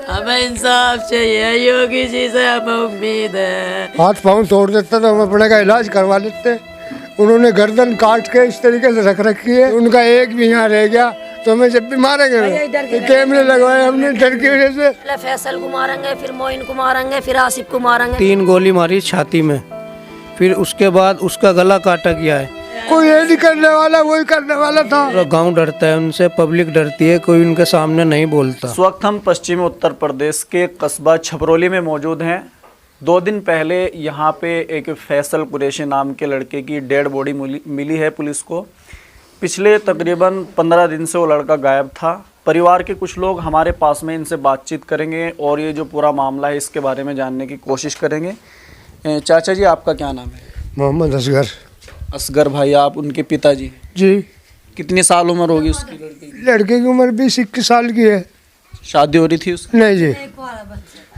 हमें इंसाफ चाहिए, योगी जी से हमें उम्मीद है। हाथ पाँव तोड़ देता तो हम अपने का इलाज करवा लेते। उन्होंने गर्दन काट के इस तरीके से रख रखी है, उनका एक भी यहाँ रह गया तो हमें जब भी मारेंगे। कैमरे लगवाए हमने डर की वजह से। पहले फैसल को मारेंगे, फिर मोइन को मारेंगे, फिर आसिफ को मारेंगे। 3 गोली मारी छाती में, फिर उसके बाद उसका गला काटा गया है। कोई ये नहीं करने वाला, वही करने वाला था। पूरा गांव डरता है उनसे, पब्लिक डरती है, कोई उनके सामने नहीं बोलता। इस वक्त हम पश्चिमी उत्तर प्रदेश के कस्बा छपरौली में मौजूद हैं। 2 दिन पहले यहाँ पे एक फैसल कुरैशी नाम के लड़के की डेड बॉडी मिली है पुलिस को। पिछले तकरीबन 15 दिन से वो लड़का गायब था। परिवार के कुछ लोग हमारे पास में, इनसे बातचीत करेंगे और ये जो पूरा मामला है इसके बारे में जानने की कोशिश करेंगे। चाचा जी, आपका क्या नाम है? मोहम्मद असगर। असगर भाई, आप उनके पिताजी? जी। कितनी साल उम्र होगी उसकी लड़के की? लड़के की उम्र 20-21 साल की है। शादी हो रही थी उसकी? नहीं जी।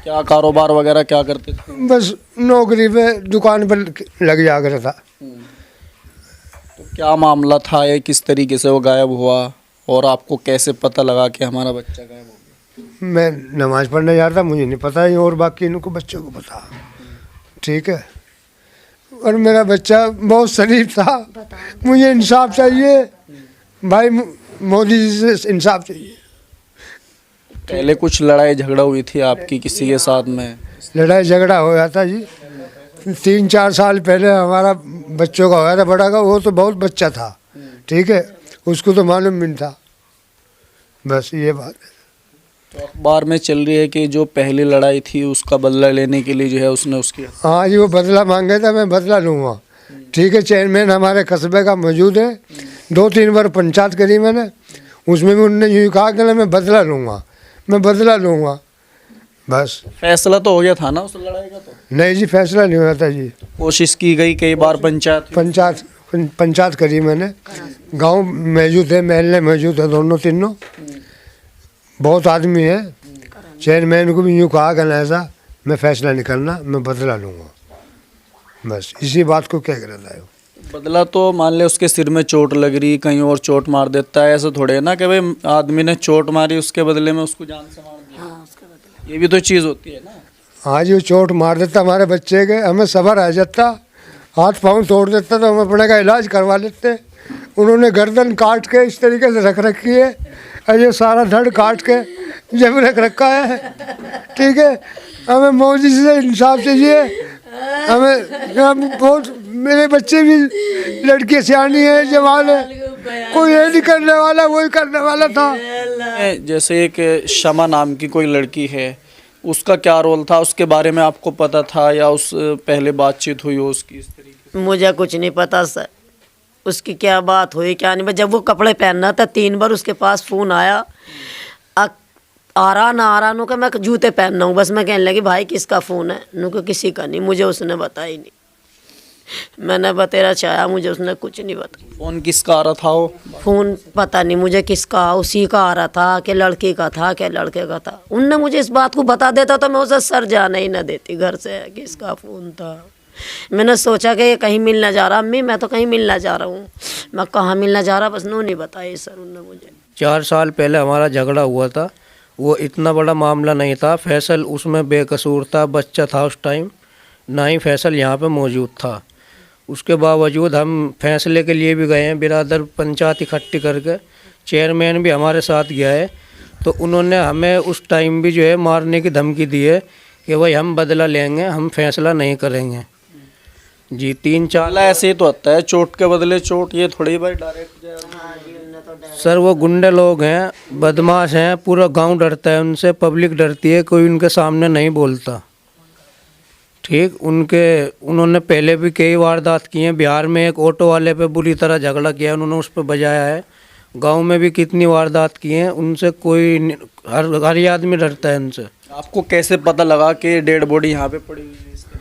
क्या कारोबार वगैरह क्या करते थे? बस नौकरी पे दुकान पर लग जा कर था। तो क्या मामला था, ये किस तरीके से वो गायब हुआ और आपको कैसे पता लगा कि हमारा बच्चा गायब हो गया? मैं नमाज पढ़ने जा रहा था, मुझे नहीं पता है, और बाकी इनको बच्चों को पता। ठीक है। और मेरा बच्चा बहुत शरीफ था। मुझे इंसाफ चाहिए भाई, मोदी जी से इंसाफ चाहिए। पहले कुछ लड़ाई झगड़ा हुई थी आपकी किसी के साथ में? लड़ाई झगड़ा हो जाता जी 3-4 साल पहले हमारा बच्चों का होया था, बड़ा का। वो तो बहुत बच्चा था, ठीक है, उसको तो मालूम भी नहीं था। बस ये बात है। तो अखबार में चल रही है कि जो पहली लड़ाई थी उसका बदला लेने के लिए जो है उसने उसकी। हाँ जी, वो बदला मांगे था, मैं बदला लूँगा। ठीक है, चेयरमैन हमारे कस्बे का मौजूद है। 2-3 बार पंचायत करी मैंने, उसमें भी उन्होंने यूँ कहा कि मैं बदला लूँगा, मैं बदला लूँगा। बस फैसला तो हो गया था ना उस लड़ाई का? तो नहीं जी, फैसला नहीं हुआ था जी। कोशिश की गई कई बार, पंचायत करी मैंने। गांव मौजूद है, महल्ले मौजूद है, दोनों तीनों बहुत आदमी है। चेयरमैन को भी यूँ कहा कि ऐसा मैं फैसला नहीं करना, मैं बदला लूँगा। बस इसी बात को क्या कर रहा है। बदला तो मान ले उसके सिर में चोट लग रही, कहीं और चोट मार देता है, ऐसा थोड़े है ना कि भाई आदमी ने चोट मारी उसके बदले में उसको जान से मार दिया। ये भी तो चीज़ होती है ना। हाँ जी, वो चोट मार देता हमारे बच्चे के, हमें सबर आ जाता, हाथ पाँव तोड़ देता तो हम अपने का इलाज करवा लेते। उन्होंने गर्दन काट के इस तरीके से रख रखी है, और ये सारा धड़ काट के जब रख रखा है। ठीक है, हमें मोदी से इंसाफ चाहिए। हमें बहुत, मेरे बच्चे भी, लड़की सियानी है, जवान है, कोई ये नहीं करने वाला, वही करने वाला था। जैसे एक शमा नाम की कोई लड़की है, उसका क्या रोल था, उसके बारे में आपको पता था या उस पहले बातचीत हुई हो उसकी इस तरीके? मुझे कुछ नहीं पता सर, उसकी क्या बात हुई क्या नहीं। जब वो कपड़े पहनना था 3 बार उसके पास फ़ोन आया, आ रहा ना आ रहा, नु मैं जूते पहनना हूँ। बस मैं कहने लगी भाई किसका फ़ोन है, नु किसी का नहीं। मुझे उसने बताया ही नहीं, मैंने बतेरा चाहा, मुझे उसने कुछ नहीं बताया। फ़ोन किसका आ रहा था वो? फ़ोन पता नहीं मुझे किसका, उसी का आ रहा था कि लड़की का था कि लड़के का था। उनने मुझे इस बात को बता देता तो मैं उसे सर जाने ही ना देती घर से, किसका फ़ोन था। मैंने सोचा कि ये कहीं मिलना जा रहा, अम्मी मैं तो कहीं मिलना जा रहा हूँ। मैं कहाँ मिलना जा रहा, बस नो नहीं बताया सर उनने मुझे। 4 साल पहले हमारा झगड़ा हुआ था, वो इतना बड़ा मामला नहीं था। फैसल उसमें बेकसूर था, बच्चा था उस टाइम, ना ही फैसल यहाँ पे मौजूद था। उसके बावजूद हम फैसले के लिए भी गए हैं, बिरादर पंचायत इकट्ठी करके, चेयरमैन भी हमारे साथ गया है। तो उन्होंने हमें उस टाइम भी जो है मारने की धमकी दी है कि भाई हम बदला लेंगे, हम फैसला नहीं करेंगे जी। 3-4 ऐसे ही तो होता है, चोट के बदले चोट, ये थोड़ी भाई डायरेक्ट। सर वो गुंडे लोग हैं, बदमाश हैं, पूरा गांव डरता है उनसे, पब्लिक डरती है, कोई उनके सामने नहीं बोलता। ठीक, उन्होंने पहले भी कई वारदात की हैं। बिहार में एक ऑटो वाले पे बुरी तरह झगड़ा किया, उन्होंने उस पर बजाया है। गांव में भी कितनी वारदात की हैं, उनसे कोई, हर आदमी डरता है उनसे। आपको कैसे पता लगा कि डेड बॉडी यहाँ पे पड़ी हुई है?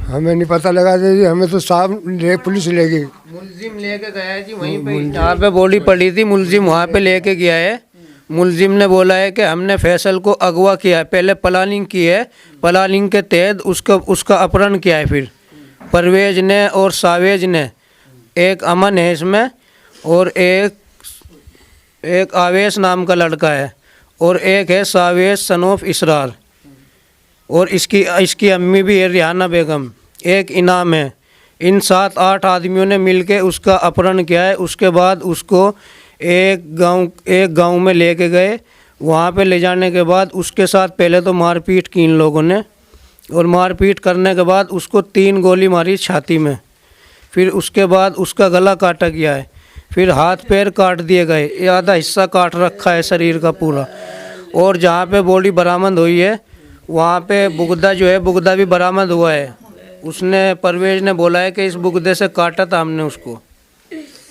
हमें नहीं पता लगा जी, हमें तो साहब पुलिस ले गई, मुलजिम लेके गया है जी, वहीं पे जहाँ पे बॉडी पड़ी थी मुलजिम वहाँ पे लेके गया है। मुलजिम ने बोला है कि हमने फैसल को अगवा किया है, पहले प्लानिंग की है, प्लानिंग के तहत उसका अपहरण किया है। फिर परवेज ने और सावेज ने, एक अमन है इसमें, और एक आवेश नाम का लड़का है, और एक है सावेज सन ऑफ इसरार। और इसकी इसकी अम्मी भी है रिहाना बेगम। एक इनाम है। इन 7-8 आदमियों ने मिलके उसका अपहरण किया है। उसके बाद उसको एक गांव में लेके गए। वहाँ पे ले जाने के बाद उसके साथ पहले तो मारपीट की इन लोगों ने, और मारपीट करने के बाद उसको 3 गोली मारी छाती में। फिर उसके बाद उसका गला काटा गया है। फिर हाथ पैर काट दिए गए, ये आधा हिस्सा काट रखा है शरीर का पूरा। और जहाँ पे बॉडी बरामद हुई है वहाँ पे बुगदा जो है, बुगदा भी बरामद हुआ है। उसने परवेज ने बोला है कि इस बुगदे से काटा था हमने उसको।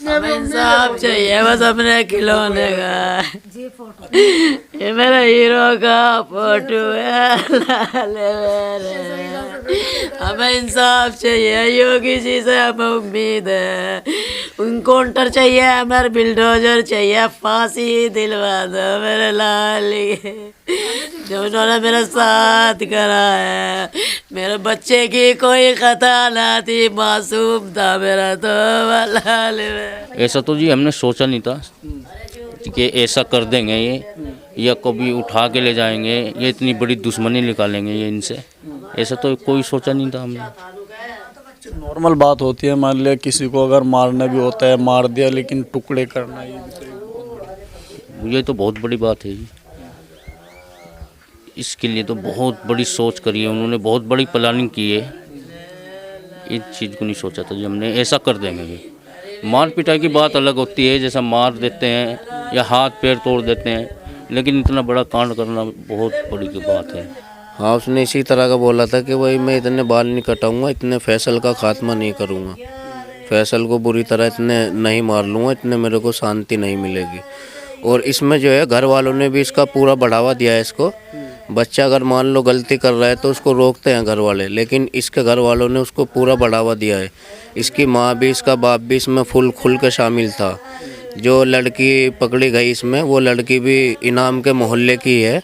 हमें इंसाफ चाहिए बस अपने खिलौने का। ये मेरा हीरो का फोटो है लाले मेरे। हमें इंसाफ चाहिए, योगी जी से हमें उम्मीद है। इनकाउंटर चाहिए, हमारे बिल्डोजर चाहिए, फांसी दिलवा दो मेरे लाल जो उन्होंने मेरा साथ करा है। मेरे बच्चे की कोई खता ना थी, मासूम था मेरा तो लाल में। ऐसा तो जी हमने सोचा नहीं था कि ऐसा कर देंगे ये, या कभी उठा के ले जाएंगे, ये इतनी बड़ी दुश्मनी निकालेंगे ये इनसे। ऐसा तो कोई सोचा नहीं था हमने। नॉर्मल बात होती है, मान लिया किसी को अगर मारना भी होता है मार दिया, लेकिन टुकड़े करना ये तो बहुत बड़ी बात है जी। इसके लिए तो बहुत बड़ी सोच करी है उन्होंने, बहुत बड़ी प्लानिंग की है। इस चीज़ को नहीं सोचा था जी हमने ऐसा कर देंगे। ये मार पिटाई की बात अलग होती है, जैसा मार देते हैं या हाथ पैर तोड़ देते हैं, लेकिन इतना बड़ा कांड करना बहुत बड़ी की बात है। हाँ, उसने इसी तरह का बोला था कि भाई मैं इतने बाल नहीं कटाऊंगा, इतने फैसल का खात्मा नहीं करूंगा, फैसल को बुरी तरह इतने नहीं मार लूँगा, इतने मेरे को शांति नहीं मिलेगी। और इसमें जो है घर वालों ने भी इसका पूरा बढ़ावा दिया है इसको। बच्चा अगर मान लो गलती कर रहा है तो उसको रोकते हैं घर वाले, लेकिन इसके घर वालों ने उसको पूरा बढ़ावा दिया है। इसकी माँ भी इसका बाप भी इसमें फुल खुल के शामिल था। जो लड़की पकड़ी गई इसमें, वो लड़की भी इनाम के मोहल्ले की है।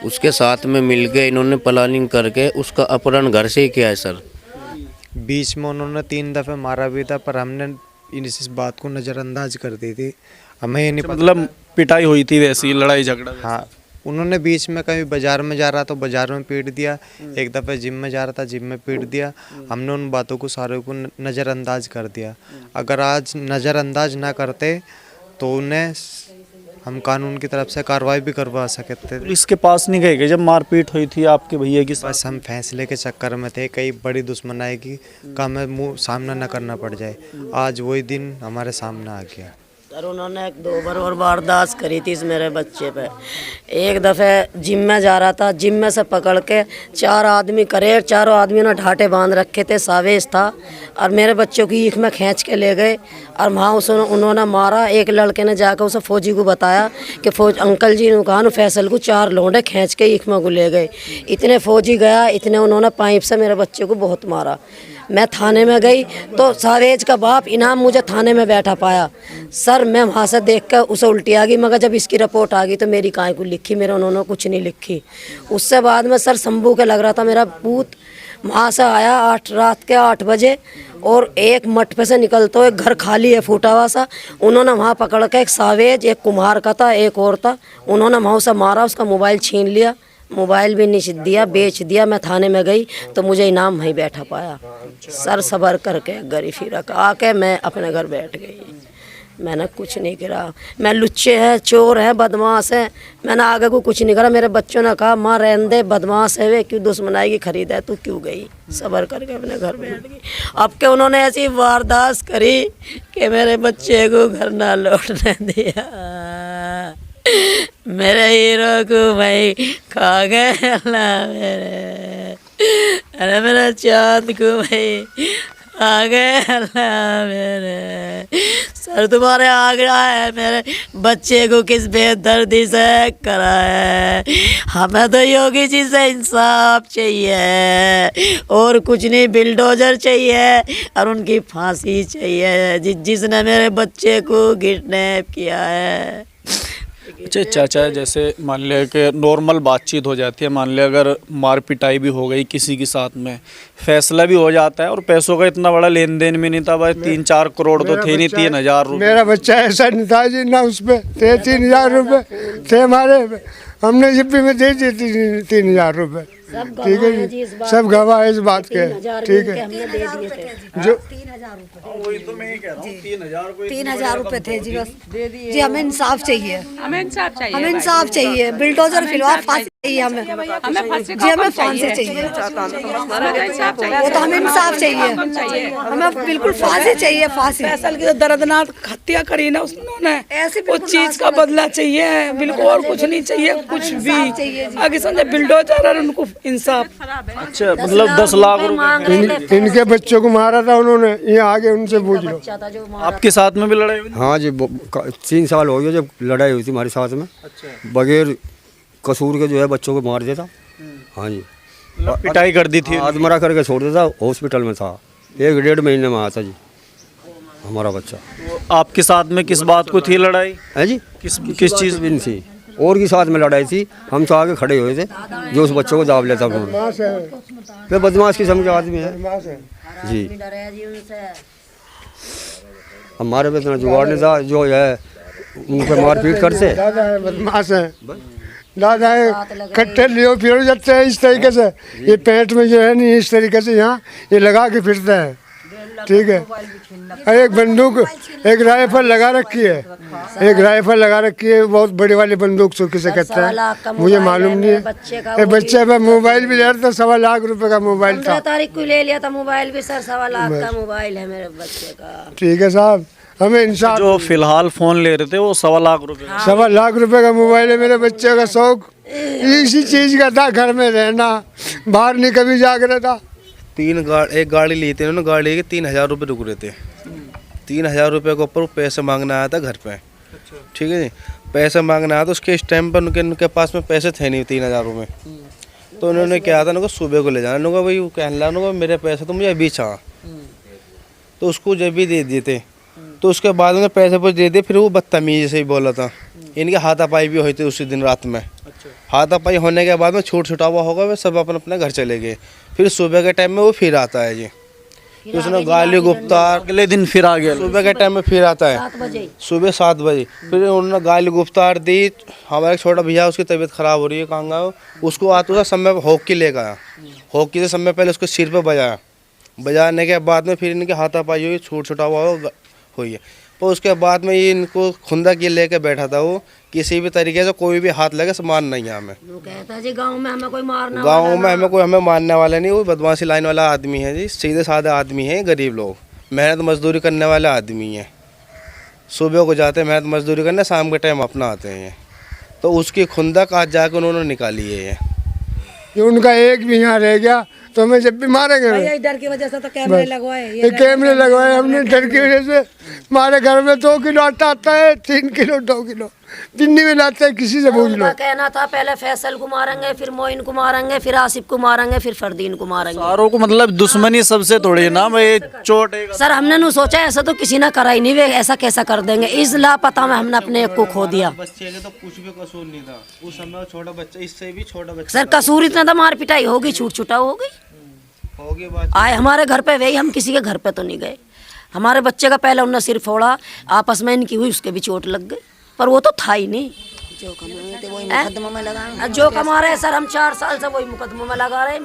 उसके साथ में मिल के इन्होंने प्लानिंग करके उसका अपहरण घर से ही किया है सर। बीच में उन्होंने 3 दफ़े मारा भी था, पर हमने इस बात को नज़रअंदाज कर दी थी। हमें ये नहीं पता, मतलब पिटाई हुई थी वैसी, लड़ाई झगड़ा। हाँ, उन्होंने बीच में कहीं बाज़ार में जा रहा तो बाज़ार में पीट दिया, एक दफ़े जिम में जा रहा था जिम में पीट दिया। हमने उन बातों को सारे को नज़रअंदाज कर दिया। अगर आज नज़रअंदाज ना करते तो उन्हें हम कानून की तरफ से कार्रवाई भी करवा सकते थे। पुलिस के पास नहीं गए जब मारपीट हुई थी आपके भैया की? बस हम फैसले के चक्कर में थे, कई बड़ी दुश्मनाई की का हमें मुँह सामना न करना पड़ जाए। आज वही दिन हमारे सामने आ गया। सर उन्होंने 2 बार और वारदात करी थी इस मेरे बच्चे पे। एक दफ़े जिम में जा रहा था, जिम में से पकड़ के 4 आदमी करे, चारों आदमियों ने ढाटे बांध रखे थे, सावेज था, और मेरे बच्चों की ईख में खींच के ले गए और वहाँ उन्होंने मारा। एक लड़के ने जाकर उसे फौजी को बताया कि अंकल जी ने कहा फैसल को 4 लौंडे खींच के ईख में को ले गए। इतने फौजी गया, इतने उन्होंने पाइप से मेरे बच्चे को बहुत मारा। मैं थाने में गई तो सावेज का बाप इनाम मुझे थाने में बैठा पाया। सर मैं वहाँ से देख कर उसे उल्टी आ गई, मगर जब इसकी रिपोर्ट आ गई तो मेरी काय को लिखी, मेरे उन्होंने कुछ नहीं लिखी। उससे बाद में सर शंभू के लग रहा था मेरा पूत। वहाँ से आया रात के 8 बजे, और एक मठ पे से निकलते हुए घर खाली है फूटा हुआ सा, उन्होंने वहाँ पकड़ के एक सावेज, एक कुम्हार का था, एक और था, उन्होंने वहाँ उसे मारा, उसका मोबाइल छीन लिया, मोबाइल भी नहीं दिया, बेच दिया। मैं थाने में गई तो मुझे इनाम वहीं बैठा पाया। सर सबर करके गरी फिर आके मैं अपने घर बैठ गई। मैंने कुछ नहीं करा। मैं लुच्चे हैं, चोर हैं, बदमाश हैं, मैंने आगे को कुछ नहीं करा। मेरे बच्चों ने कहा माँ रहने दे, बदमाश है वे, क्यों दुश्मनाई की खरीद है, तू क्यों गई? सबर करके अपने घर बैठ गई। अब के उन्होंने ऐसी वारदात करी कि मेरे बच्चे को घर ना लौटने दिया। मेरे हीरो को भाई खा गए अल्लाह मेरे, अरे मेरा चाँद को भाई खा गए अल्लाह मेरे। सर तुम्हारे आगरा है, मेरे बच्चे को किस बेदर्दी से करा है। हमें तो योगी जी से इंसाफ चाहिए और कुछ नहीं, बिल्डोजर चाहिए और उनकी फांसी चाहिए जिसने मेरे बच्चे को किडनैप किया है। अच्छा चाचा, जैसे मान लिया कि नॉर्मल बातचीत हो जाती है, मान लिया अगर मार पिटाई भी हो गई किसी के साथ में, फैसला भी हो जाता है और पैसों का इतना बड़ा लेन देन भी नहीं था भाई, 3-4 करोड़ तो थे नहीं, 3,000 रुपये। मेरा बच्चा ऐसा नहीं था जी, ना उस पर थे 3,000 रुपये थे हमारे हमने जिप्पी में दे दिए 3,000 रुपये। ठीक है जी, सब गवाह है इस बात के। ठीक है, हमने दे दिए थे जो 3,000 रुपए थे जी, बस जी। हमें इंसाफ चाहिए, हमें इंसाफ चाहिए। बिल्डोजर फिलहाल फांसी चाहिए हमें जी, हमें फांसी चाहिए। वो तो हमें इंसाफ चाहिए, हमें बिल्कुल फांसी चाहिए, फांसी। फैसल की तो दर्दनाक हत्या करी ना उन्होंने, उस चीज का बदला चाहिए बिल्कुल, और कुछ नहीं चाहिए, कुछ भी। आगे समझे बिल्डोजर और उनको इंसाफ। अच्छा, मतलब 10 लाख रुपए इनके बच्चों को मारा था उन्होंने, ये आगे उनसे पूछ लो। आपके साथ में भी लड़ाई हुई? हाँ जी, 3 साल हो गए जब लड़ाई हुई थी हमारे साथ में। बगैर कसूर के जो है बच्चों को मार देता। हाँ जी, पिटाई कर दी थी? आत्महत्या करके छोड़ देता। हॉस्पिटल में था, 1-1.5 महीने में आया था जी हमारा बच्चा। तो आपके साथ में किस बात को थी लड़ाई? है जी, किस चीज़ भी नहीं थी, और के साथ में लड़ाई थी। हम तो आगे खड़े हुए थे, जो उस बच्चों को दाब लेता था। वे बदमाश किस्म के आदमी है जी। हमारे पे इतना जुगाड़ नहीं था, जो है उन पर मारपीट करते। बदमाश है दादा है, कट्टे लियो फिर जाते हैं इस तरीके से। ये पेट में जो है नहीं, इस तरीके से यहाँ ये लगा के फिरते हैं। ठीक है, एक बंदूक, एक राइफल लगा रखी है, एक राइफल लगा रखी है, बहुत बड़ी वाली बंदूक चौकी से कहते हैं, मुझे मालूम नहीं है। एक बच्चे पे मोबाइल भी ले रहा था, 15 लाख रुपए का मोबाइल था। 15 तारीख को ले लिया था मोबाइल भी सर, 15 लाख का मोबाइल है मेरे बच्चे का। ठीक है साहब, हमें इंसान जो फिलहाल फोन ले रहे थे वो 15 लाख रुपए। 15 लाख रुपए का मोबाइल है मेरे बच्चे का। शौक इसी चीज का था, घर में रहना, बाहर नहीं कभी जाग रहा था। एक गाड़ी ली थी उन्होंने, गाड़ी के 3,000 रुपये रुक रहे थे। 3,000 रुपये के ऊपर पैसे मांगने आया था घर पे। ठीक है जी, पैसे मांगने आया तो उसके इस टाइम पर उनके पास में पैसे थे नहीं 3,000 रुपये। तो उन्होंने क्या था, उनको सुबह को ले जाना, उनको भाई कहने लगा मेरे पैसे तो मुझे अभी चाह, तो उसको जब भी दे दिए थे। तो उसके बाद में पैसे पर दे दिए, फिर वो बदतमीजी से ही बोला था। इनके हाथापाई भी हुई थी उसी दिन रात में। हाथापाई होने के बाद में छूट छुटावा होगा, वे सब अपने अपने घर चले गए। फिर सुबह के टाइम में वो फिर आता है जी, तो उसने गाली गुफ्तार। अगले दिन फिर आ गया? सुबह के टाइम में फिर आता है, सुबह 7 बजे। फिर उन्होंने गाली गुफ्तार दी। हमारा एक छोटा भैया, उसकी तबीयत खराब हो रही है, कहाँ गया उसको आते हुआ समय हॉकी लेकर आया। हॉकी से समय पहले उसको सिर पर बजाया, बजाने के बाद में फिर इनके हाथापाई हुई, छूट छुटावा हुई है। तो उसके बाद में ये इनको खुंदा के लेके बैठा था। वो किसी भी तरीके से कोई भी हाथ लगे सामान नहीं है हमें। वो कहता है जी गांव में हमें कोई मारना, गांव में हमें मारने वाला नहीं। वो बदमाशी लाइन वाला आदमी है जी, सीधे साधे आदमी है। गरीब लोग मेहनत मजदूरी करने वाले आदमी हैं। सुबह को जाते हैं मेहनत मजदूरी करने, शाम के टाइम अपना आते हैं। तो उसकी खुंदक आज जाकर उन्होंने निकाली है। ये उनका एक भी यहाँ रह गया तो हमें जब भी मारेंगे। डर की वजह से तो कैमरे लगवाए, ये कैमरे लगवाए हमने डर की वजह से। हमारे घर में 2 किलो आटा आता है, 3 किलो 2 किलो पिन्नी में लाते हैं, किसी से पूछ लो। कहना था पहले फैसल को मारेंगे, फिर मोइन को मारेंगे, फिर आसिफ को मारेंगे, फिर फरदीन को मारेंगे। सारों को मतलब दुश्मनी सबसे तोड़ी ना भाई, चोट। सर हमने नहीं सोचा ऐसा तो किसी ने करा ही नहीं, वे ऐसा कैसा कर देंगे। इस लापता में हमने अपने एक को खो दिया। बच्चे के तो कुछ भी कसूर नहीं था उस समय, छोटा बच्चा, इससे भी छोटा बच्चा। सर कसूर इतना था, मार पिटाई होगी, छूट छुटा होगी। आए हमारे घर पे वही, हम किसी के घर पे तो नहीं गए। हमारे बच्चे का पहले उन्होंने सिर फोड़ा, आपस में इनकी हुई, उसके भी चोट लग गई, पर वो तो था ही नहीं। जो कमा रहे हैं सर, हम 4 साल से वही मुकदमा में लगा रहे हैं।